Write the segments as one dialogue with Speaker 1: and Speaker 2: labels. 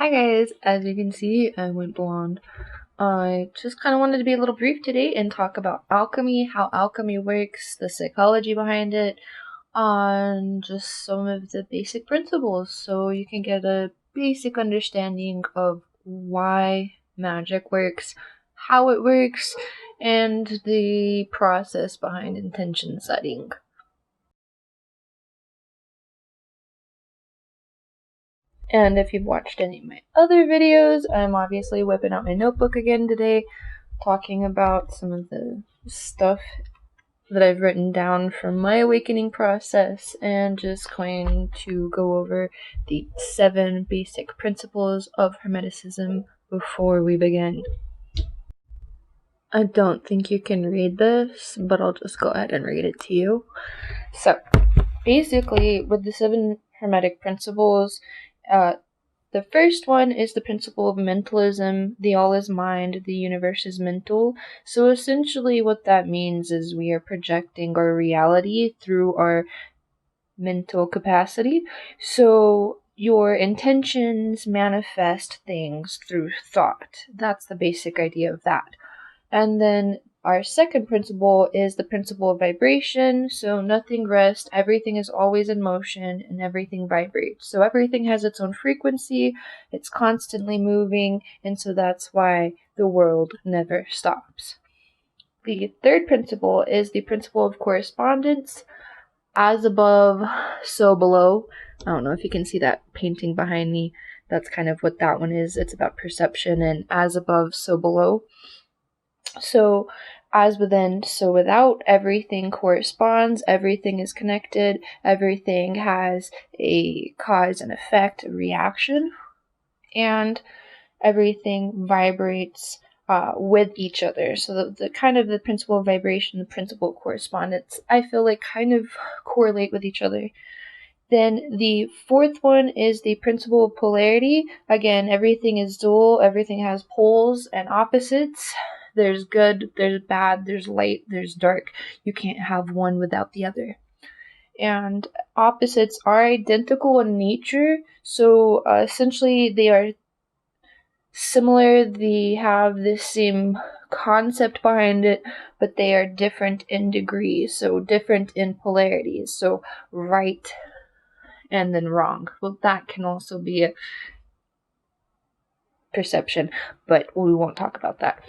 Speaker 1: Hi guys, as you can see, I went blonde. I just kind of wanted to be a little brief today and talk about alchemy, how alchemy works, the psychology behind it, on just some of the basic principles so you can get a basic understanding of why magic works, how it works, and the process behind intention setting. And if you've watched any of my other videos, I'm obviously whipping out my notebook again today, talking about some of the stuff that I've written down from my awakening process and just going to go over the 7 basic principles of Hermeticism before we begin. I don't think you can read this, but I'll just go ahead and read it to you. So, basically, with the 7 Hermetic principles, the first one is the principle of mentalism. The all is mind, the universe is mental. So essentially what that means is we are projecting our reality through our mental capacity. So your intentions manifest things through thought. That's the basic idea of that. And then our second principle is the principle of vibration. So nothing rests, everything is always in motion, and everything vibrates. So everything has its own frequency, it's constantly moving, and so that's why the world never stops. The third principle is the principle of correspondence. As above, so below. I don't know if you can see that painting behind me. That's kind of what that one is. It's about perception and as above, so below. So, as within, so without, everything corresponds, everything is connected, everything has a cause and effect, a reaction, and everything vibrates with each other. So the kind of the principle of vibration, the principle of correspondence, I feel like kind of correlate with each other. Then the fourth one is the principle of polarity. Again, everything is dual, everything has poles and opposites. There's good, there's bad, there's light, there's dark. You can't have one without the other. And opposites are identical in nature, so essentially they are similar, they have the same concept behind it, but they are different in degrees, so different in polarities. So right and then wrong. Well, that can also be a perception, but we won't talk about that.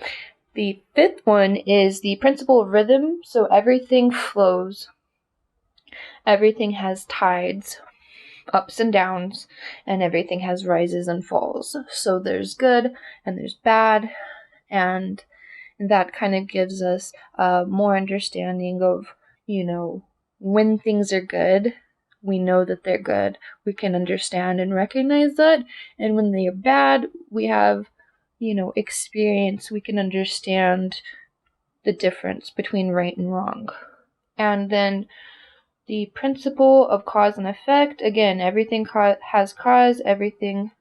Speaker 1: The fifth one is the principle of rhythm. So everything flows. Everything has tides, ups and downs, and everything has rises and falls. So there's good and there's bad, and that kind of gives us more understanding of, when things are good, we know that they're good. We can understand and recognize that. And when they are bad, we have, experience. We can understand the difference between right and wrong. And then the principle of cause and effect. Again, everything has cause, everything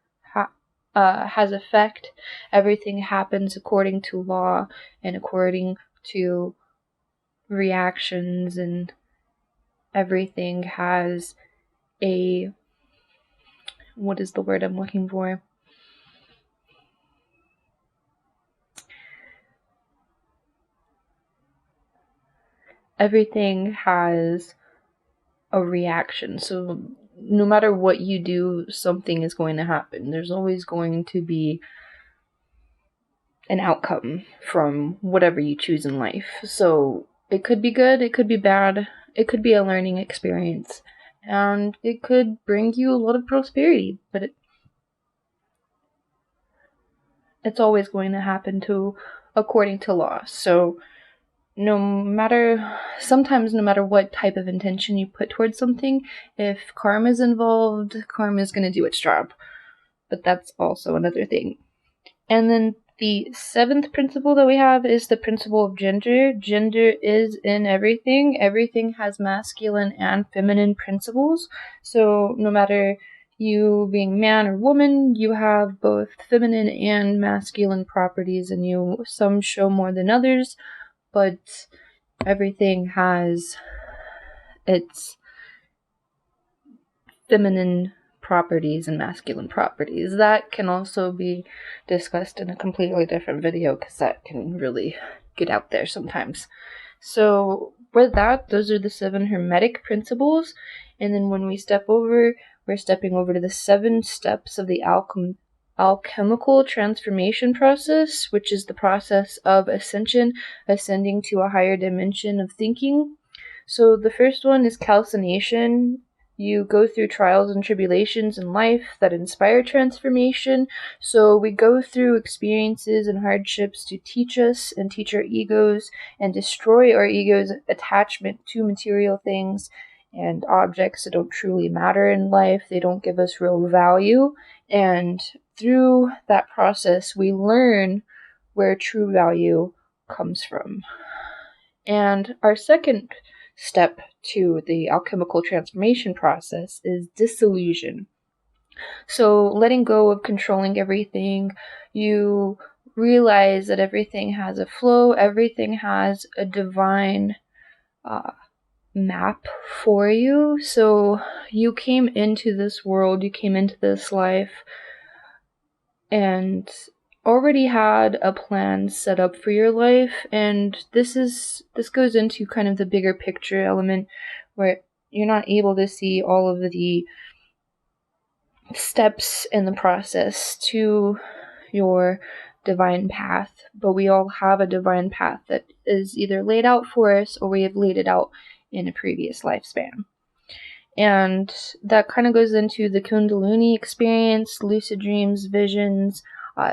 Speaker 1: has effect. Everything happens according to law and according to reactions, and everything has a, what is the word I'm looking for? Everything has a reaction. So no matter what you do, something is going to happen. There's always going to be an outcome from whatever you choose in life. So it could be good, it could be bad, it could be a learning experience, and it could bring you a lot of prosperity, but it's always going to happen according to law. So sometimes no matter what type of intention you put towards something, if karma is involved, karma is going to do its job. But that's also another thing. And then the 7th principle that we have is the principle of gender. Gender is in everything. Everything has masculine and feminine principles. So no matter you being man or woman, you have both feminine and masculine properties in you. Some show more than others, but everything has its feminine properties and masculine properties. That can also be discussed in a completely different video because that can really get out there sometimes. So with that, those are the 7 Hermetic principles. And then when we step over, we're stepping over to the 7 steps of the alchemical transformation process, which is the process of ascension, ascending to a higher dimension of thinking. So the first one is calcination. You go through trials and tribulations in life that inspire transformation. So we go through experiences and hardships to teach us and teach our egos and destroy our ego's attachment to material things and objects that don't truly matter in life. They don't give us real value. And through that process, we learn where true value comes from. And our second step to the alchemical transformation process is disillusion. So letting go of controlling everything, you realize that everything has a flow, everything has a divine map for you. So you came into this world, you came into this life, and already had a plan set up for your life, and this goes into kind of the bigger picture element where you're not able to see all of the steps in the process to your divine path, but we all have a divine path that is either laid out for us or we have laid it out in a previous lifespan. And that kind of goes into the Kundalini experience, lucid dreams, visions.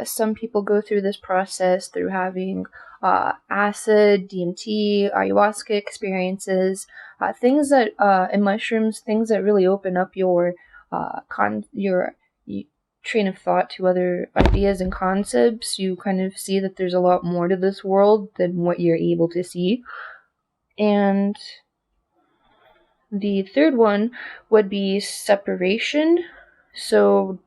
Speaker 1: Some people go through this process through having acid, DMT, ayahuasca experiences, things that, and mushrooms, things that really open up your train of thought to other ideas and concepts. You kind of see that there's a lot more to this world than what you're able to see. And the third one would be separation. So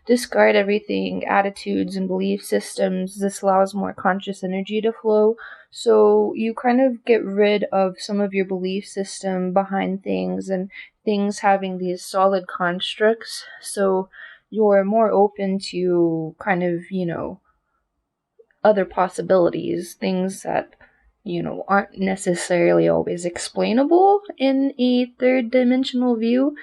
Speaker 1: discard everything, attitudes and belief systems. This allows more conscious energy to flow. So you kind of get rid of some of your belief system behind things and things having these solid constructs. So you're more open to kind of, other possibilities, things that aren't necessarily always explainable in a third dimensional view.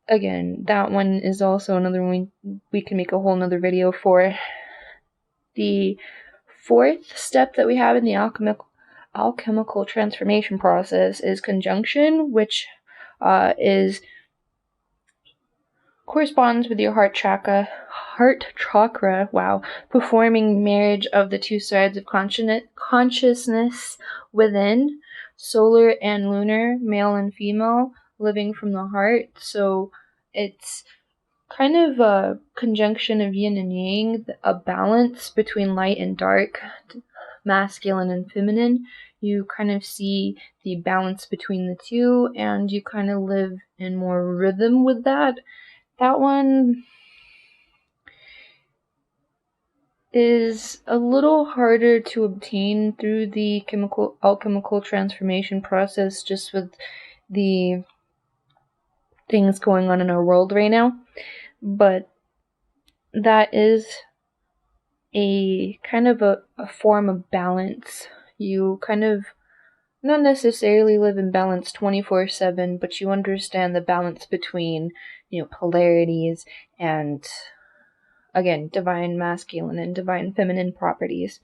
Speaker 1: Again, that one is also another one we can make a whole nother video for. The fourth step that we have in the alchemical transformation process is conjunction, which corresponds with your heart chakra, performing marriage of the two sides of consciousness within, solar and lunar, male and female, living from the heart. So it's kind of a conjunction of yin and yang, a balance between light and dark, masculine and feminine. You kind of see the balance between the two, and you kind of live in more rhythm with that. That one is a little harder to obtain through the alchemical transformation process, just with the things going on in our world right now. But that is a kind of a form of balance. You kind of not necessarily live in balance 24/7, but you understand the balance between, polarities and, again, divine masculine and divine feminine properties.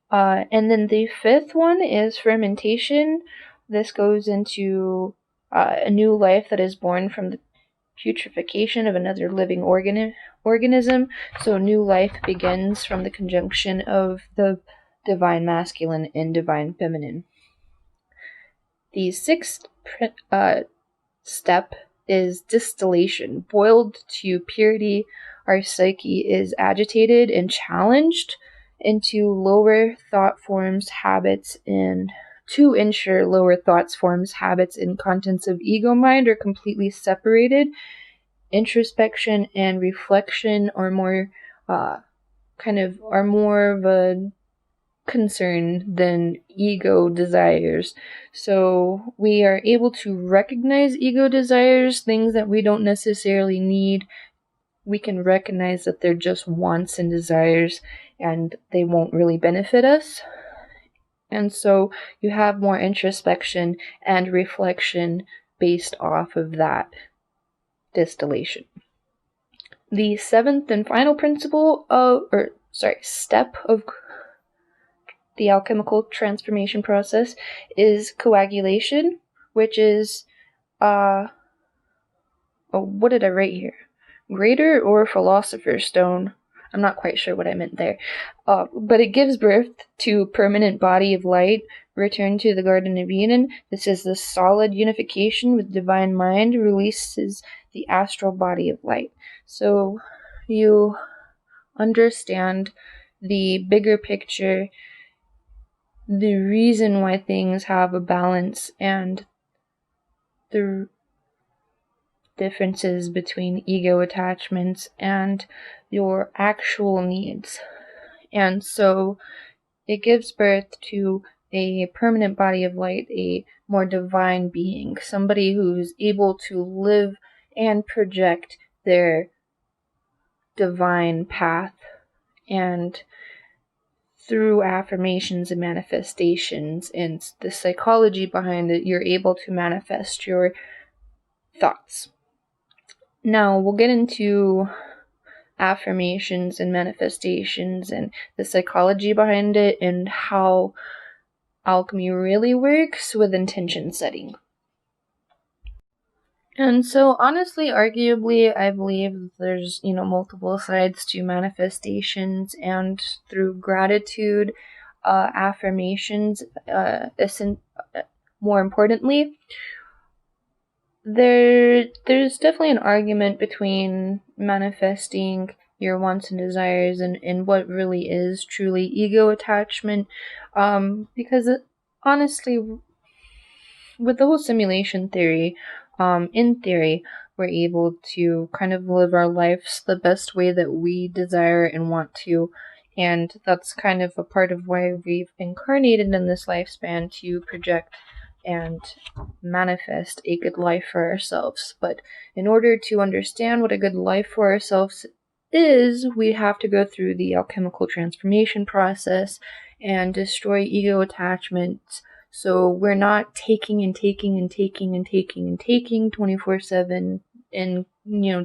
Speaker 1: And then the fifth one is fermentation. This goes into a new life that is born from the putrefaction of another living organism. So new life begins from the conjunction of the divine masculine and divine feminine. The sixth step is distillation. Boiled to purity, our psyche is agitated and challenged into lower thought forms, habits, and to ensure lower thoughts, forms, habits, and contents of ego mind are completely separated. Introspection and reflection are more of a concern than ego desires. So we are able to recognize ego desires, things that we don't necessarily need. We can recognize that they're just wants and desires and they won't really benefit us. And so you have more introspection and reflection based off of that distillation. The seventh and final step of the alchemical transformation process is coagulation, which is, what did I write here? Greater or philosopher's stone. I'm not quite sure what I meant there. But it gives birth to permanent body of light, return to the Garden of Eden. This is the solid unification with divine mind, releases the astral body of light. So you understand the bigger picture, the reason why things have a balance, and the differences between ego attachments and your actual needs. And so it gives birth to a permanent body of light, a more divine being, somebody who's able to live and project their divine path. And through affirmations and manifestations and the psychology behind it, you're able to manifest your thoughts. Now, we'll get into affirmations and manifestations and the psychology behind it and how alchemy really works with intention setting. And so, honestly, arguably, I believe there's, multiple sides to manifestations, and through gratitude, affirmations, more importantly, there's definitely an argument between manifesting your wants and desires and what really is truly ego attachment, because honestly, with the whole simulation theory, in theory, we're able to kind of live our lives the best way that we desire and want to, and that's kind of a part of why we've incarnated in this lifespan, to project and manifest a good life for ourselves. But in order to understand what a good life for ourselves is, we have to go through the alchemical transformation process and destroy ego attachments, so we're not taking and taking and taking and taking and taking 24/7 and,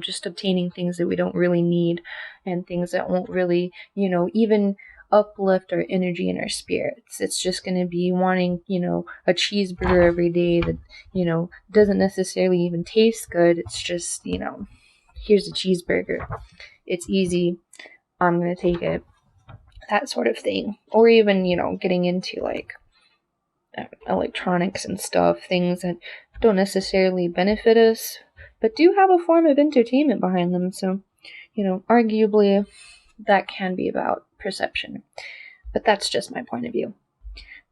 Speaker 1: just obtaining things that we don't really need and things that won't really, even uplift our energy and our spirits. It's just going to be wanting, a cheeseburger every day that, doesn't necessarily even taste good. It's just, here's a cheeseburger. It's easy. I'm going to take it. That sort of thing. Or even, getting into like electronics and stuff, things that don't necessarily benefit us, but do have a form of entertainment behind them. So, arguably that can be about perception, but that's just my point of view.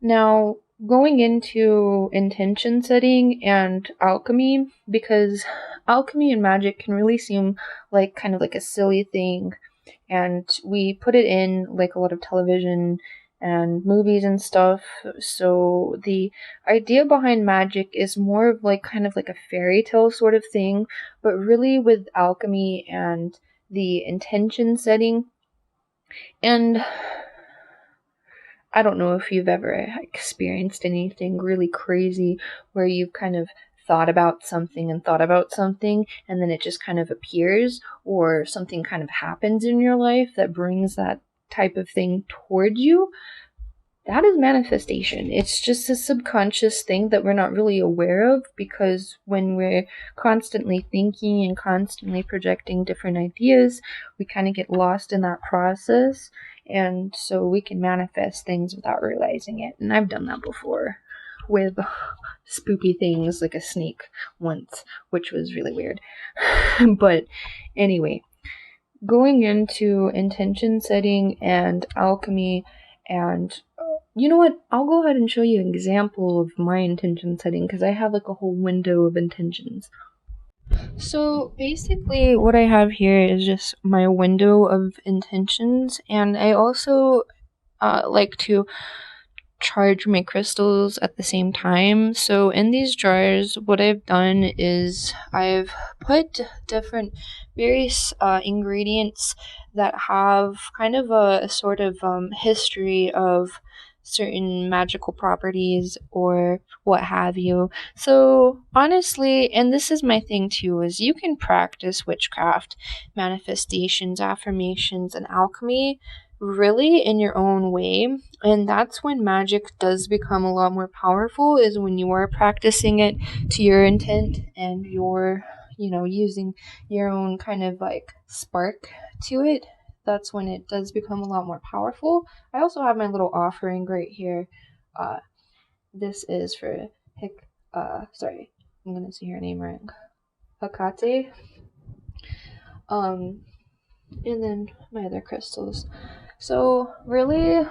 Speaker 1: Now, going into intention setting and alchemy, because alchemy and magic can really seem like kind of like a silly thing, and we put it in like a lot of television and movies and stuff. So the idea behind magic is more of like kind of like a fairy tale sort of thing, but really with alchemy and the intention setting. And I don't know if you've ever experienced anything really crazy where you've kind of thought about something and then it just kind of appears, or something kind of happens in your life that brings that type of thing toward you. That is manifestation. It's just a subconscious thing that we're not really aware of, because when we're constantly thinking and constantly projecting different ideas, we kind of get lost in that process, and so we can manifest things without realizing it. And I've done that before with spoopy things like a snake once, which was really weird. But anyway, going into intention setting and alchemy, and you know what? I'll go ahead and show you an example of my intention setting, because I have like a whole window of intentions. So basically what I have here is just my window of intentions, and I also like to charge my crystals at the same time. So in these jars, what I've done is I've put different various ingredients that have kind of a sort of history of certain magical properties or what have you. So honestly, and this is my thing too, is you can practice witchcraft, manifestations, affirmations, and alchemy really in your own way, and that's when magic does become a lot more powerful, is when you are practicing it to your intent and you're, using your own kind of like spark to it. That's when it does become a lot more powerful. I also have my little offering right here. This is for sorry, I'm gonna say her name right. Hakate. And then my other crystals. So really,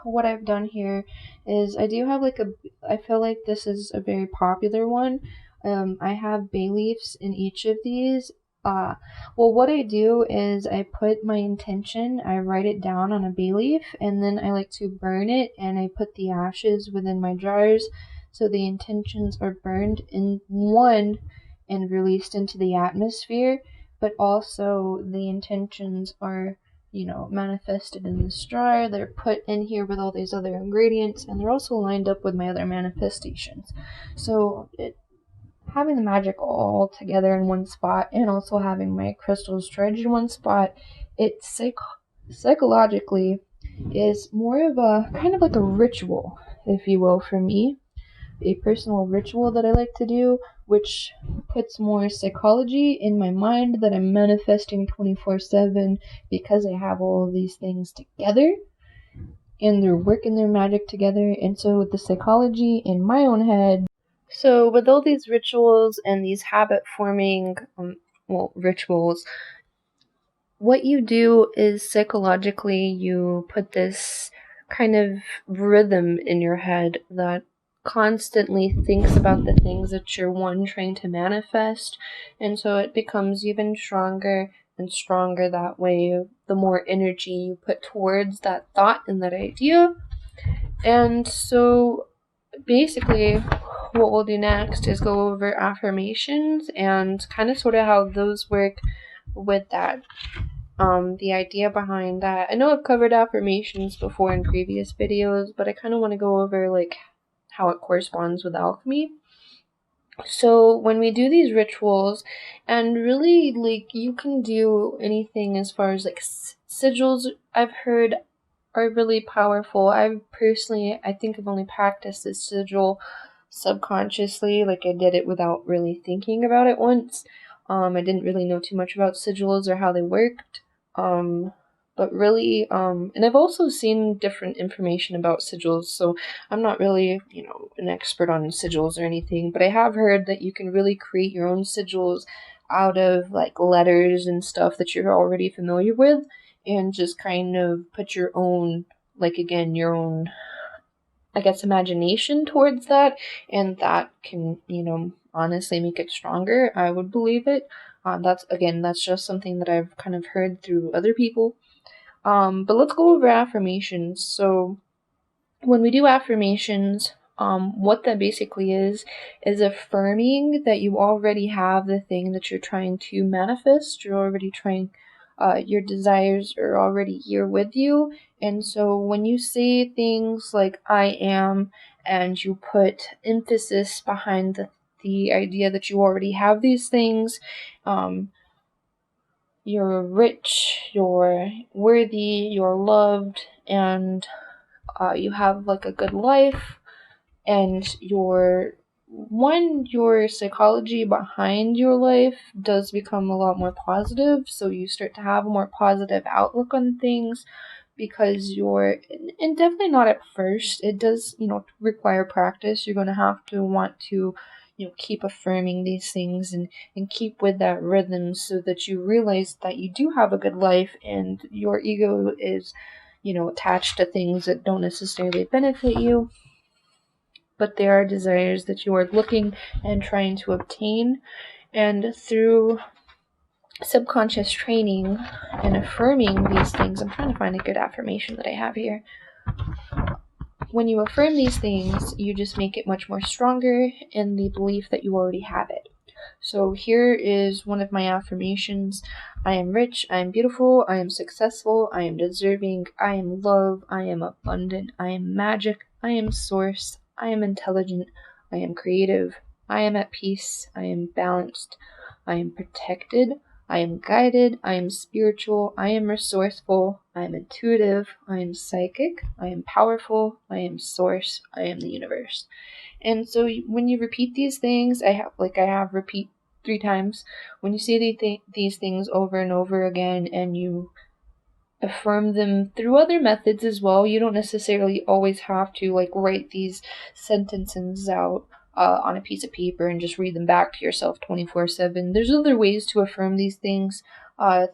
Speaker 1: what I've done here is I do have I feel like this is a very popular one. I have bay leaves in each of these. Well, what I do is I put my intention, I write it down on a bay leaf, and then I like to burn it, and I put the ashes within my jars, so the intentions are burned in one and released into the atmosphere, but also the intentions are manifested in this jar. They're put in here with all these other ingredients, and they're also lined up with my other manifestations. So having the magic all together in one spot, and also having my crystals charged in one spot, it psychologically is more of a kind of like a ritual, if you will, for me. A personal ritual that I like to do, which puts more psychology in my mind that I'm manifesting 24/7 because I have all of these things together and they're working their magic together. And so with the psychology in my own head, so with all these rituals and these habit forming rituals, what you do is psychologically you put this kind of rhythm in your head that constantly thinks about the things that you're trying to manifest, and so it becomes even stronger and stronger that way, the more energy you put towards that thought and that idea. And so basically what we'll do next is go over affirmations and kind of sort of how those work with that. The idea behind that. I know I've covered affirmations before in previous videos, but I kind of want to go over how it corresponds with alchemy. So when we do these rituals, and really you can do anything as far as sigils, I've heard are really powerful. I think I've only practiced this sigil subconsciously, I did it without really thinking about it once. I didn't really know too much about sigils or how they worked. But really, and I've also seen different information about sigils, so I'm not really, an expert on sigils or anything, but I have heard that you can really create your own sigils out of letters and stuff that you're already familiar with, and just kind of put your own, your own, I guess, imagination towards that, and that can, honestly make it stronger. I would believe it. That's just something that I've kind of heard through other people. But let's go over affirmations. So when we do affirmations, what that basically is affirming that you already have the thing that you're trying to manifest. You're already trying, your desires are already here with you. And so when you say things like I am, and you put emphasis behind the idea that you already have these things, you're rich, you're worthy, you're loved, and you have a good life, and your psychology behind your life does become a lot more positive, so you start to have a more positive outlook on things, because and definitely not at first, it does require practice. You're going to have to want to keep affirming these things and keep with that rhythm, so that you realize that you do have a good life, and your ego is attached to things that don't necessarily benefit you, but there are desires that you are looking and trying to obtain. And through subconscious training and affirming these things, I'm trying to find a good affirmation that I have here. when you affirm these things, you just make it much more stronger in the belief that you already have it. So here is one of my affirmations. I am rich, I am beautiful, I am successful, I am deserving, I am love, I am abundant, I am magic, I am source, I am intelligent, I am creative, I am at peace, I am balanced, I am protected, I am guided, I am spiritual, I am resourceful, I am intuitive, I am psychic, I am powerful, I am source, I am the universe. And so when you repeat these things, I have repeat 3 times. When you say these things over and over again, and you affirm them through other methods as well, you don't necessarily always have to write these sentences out on a piece of paper and just read them back to yourself 24/7. There's other ways to affirm these things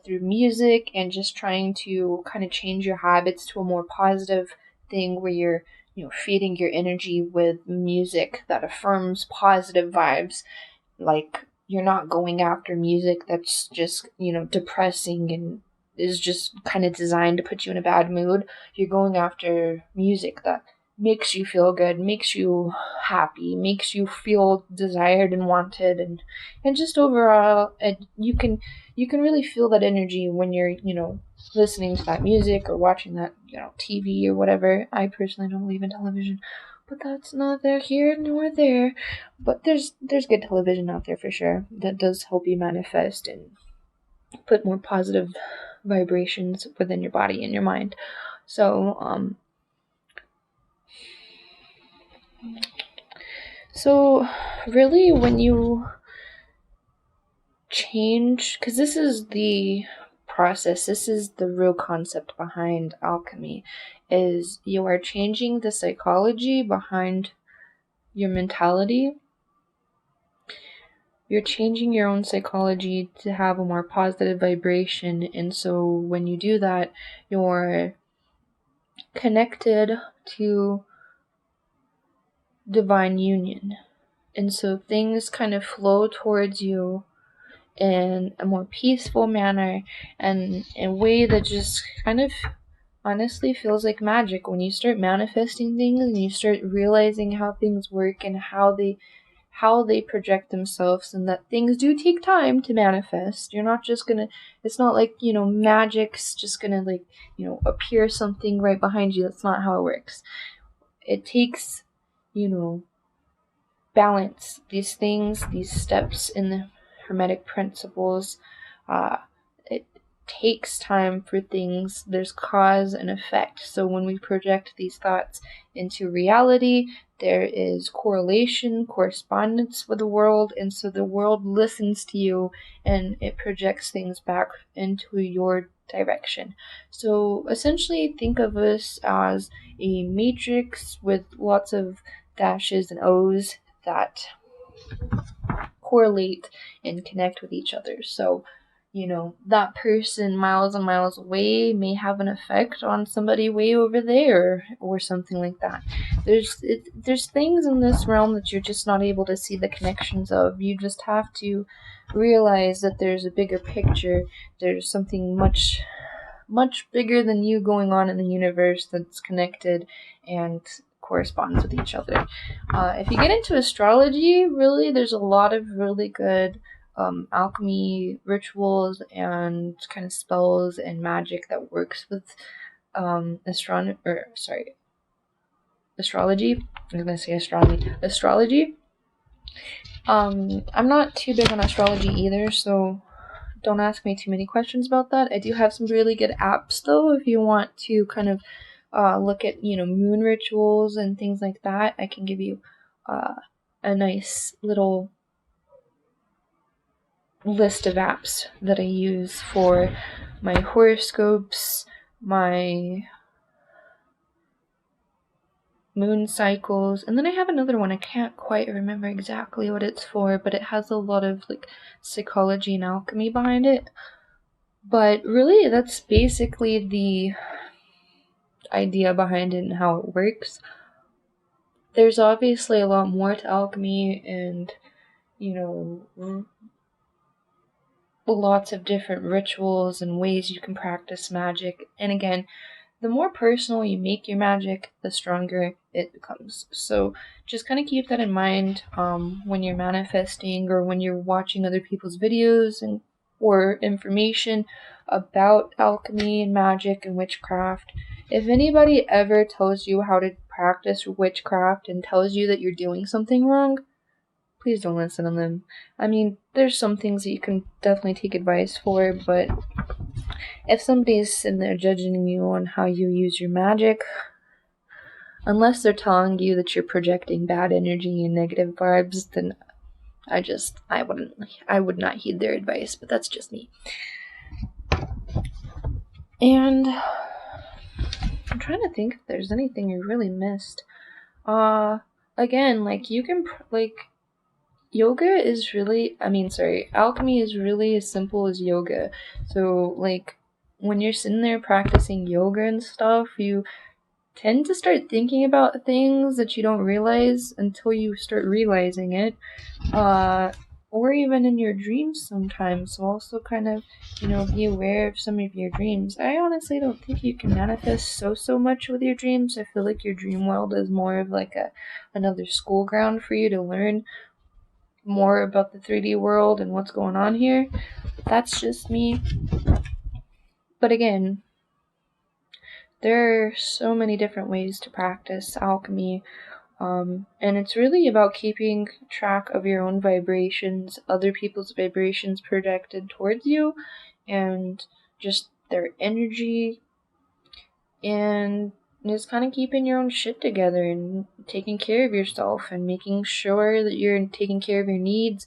Speaker 1: through music and just trying to kind of change your habits to a more positive thing where you're feeding your energy with music that affirms positive vibes. Like, you're not going after music that's just, depressing and is just kind of designed to put you in a bad mood. You're going after music that makes you feel good, makes you happy, makes you feel desired and wanted, and just overall, and you can really feel that energy when you're, listening to that music or watching that, TV or whatever. I personally don't believe in television, but that's neither here nor there. But there's good television out there for sure that does help you manifest and put more positive vibrations within your body and your mind. So really, when you change, because this is the process, this is the real concept behind alchemy, is you are changing the psychology behind your mentality. You're changing your own psychology to have a more positive vibration, and so when you do that, you're connected to divine union, and so things kind of flow towards you in a more peaceful manner and in a way that just kind of honestly feels like magic when you start manifesting things and you start realizing how things work and how they project themselves, and that things do take time to manifest. You're not just gonna, it's not like, magic's just gonna appear something right behind you. That's not how it works. It takes, balance. These things, these steps in the Hermetic principles, it takes time for things. There's cause and effect. So when we project these thoughts into reality, there is correspondence with the world, and so the world listens to you and it projects things back into your direction. So essentially, think of us as a matrix with lots of dashes and O's that correlate and connect with each other. So, that person miles and miles away may have an effect on somebody way over there or something like that. There's things in this realm that you're just not able to see the connections of. You just have to realize that there's a bigger picture. There's something much, much bigger than you going on in the universe that's connected and corresponds with each other. If you get into astrology, really, there's a lot of really good alchemy rituals and kind of spells and magic that works with astrology. I was gonna say astronomy. Astrology. I'm not too big on astrology either, so don't ask me too many questions about that. I do have some really good apps though, if you want to kind of look at moon rituals and things like that. I can give you a nice little list of apps that I use for my horoscopes, my moon cycles, and then I have another one. I can't quite remember exactly what it's for, but it has a lot of psychology and alchemy behind it. But really, that's basically the idea behind it and how it works. There's obviously a lot more to alchemy, and lots of different rituals and ways you can practice magic. And again, the more personal you make your magic, the stronger it becomes. So just kind of keep that in mind when you're manifesting or when you're watching other people's videos and or information about alchemy and magic and witchcraft. If anybody ever tells you how to practice witchcraft and tells you that you're doing something wrong, please don't listen to them. I mean, there's some things that you can definitely take advice for, but if somebody's sitting there judging you on how you use your magic, unless they're telling you that you're projecting bad energy and negative vibes, then I would not heed their advice, but that's just me. And I'm trying to think if there's anything you really missed. Again, like, you can, yoga is really, alchemy is really as simple as yoga. So, like, when you're sitting there practicing yoga and stuff, you tend to start thinking about things that you don't realize until you start realizing it. Or even in your dreams sometimes. So also kind of, be aware of some of your dreams. I honestly don't think you can manifest so much with your dreams. I feel like your dream world is more of like another school ground for you to learn more about the 3D world and what's going on here. That's just me. But again, there are so many different ways to practice alchemy. And it's really about keeping track of your own vibrations, other people's vibrations projected towards you, and just their energy, and just kind of keeping your own shit together and taking care of yourself and making sure that you're taking care of your needs.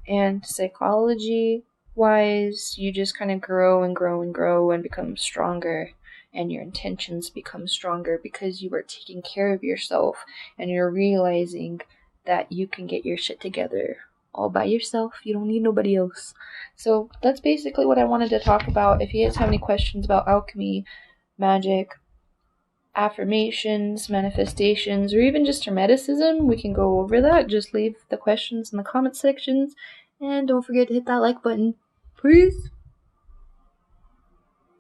Speaker 1: And psychology wise, you just kind of grow and grow and grow and become stronger, and your intentions become stronger because you are taking care of yourself and you're realizing that you can get your shit together all by yourself. You don't need nobody else. So that's basically what I wanted to talk about. If you guys have any questions about alchemy, magic, affirmations, manifestations, or even just hermeticism, we can go over that. Just leave the questions in the comment sections, and don't forget to hit that like button. Peace!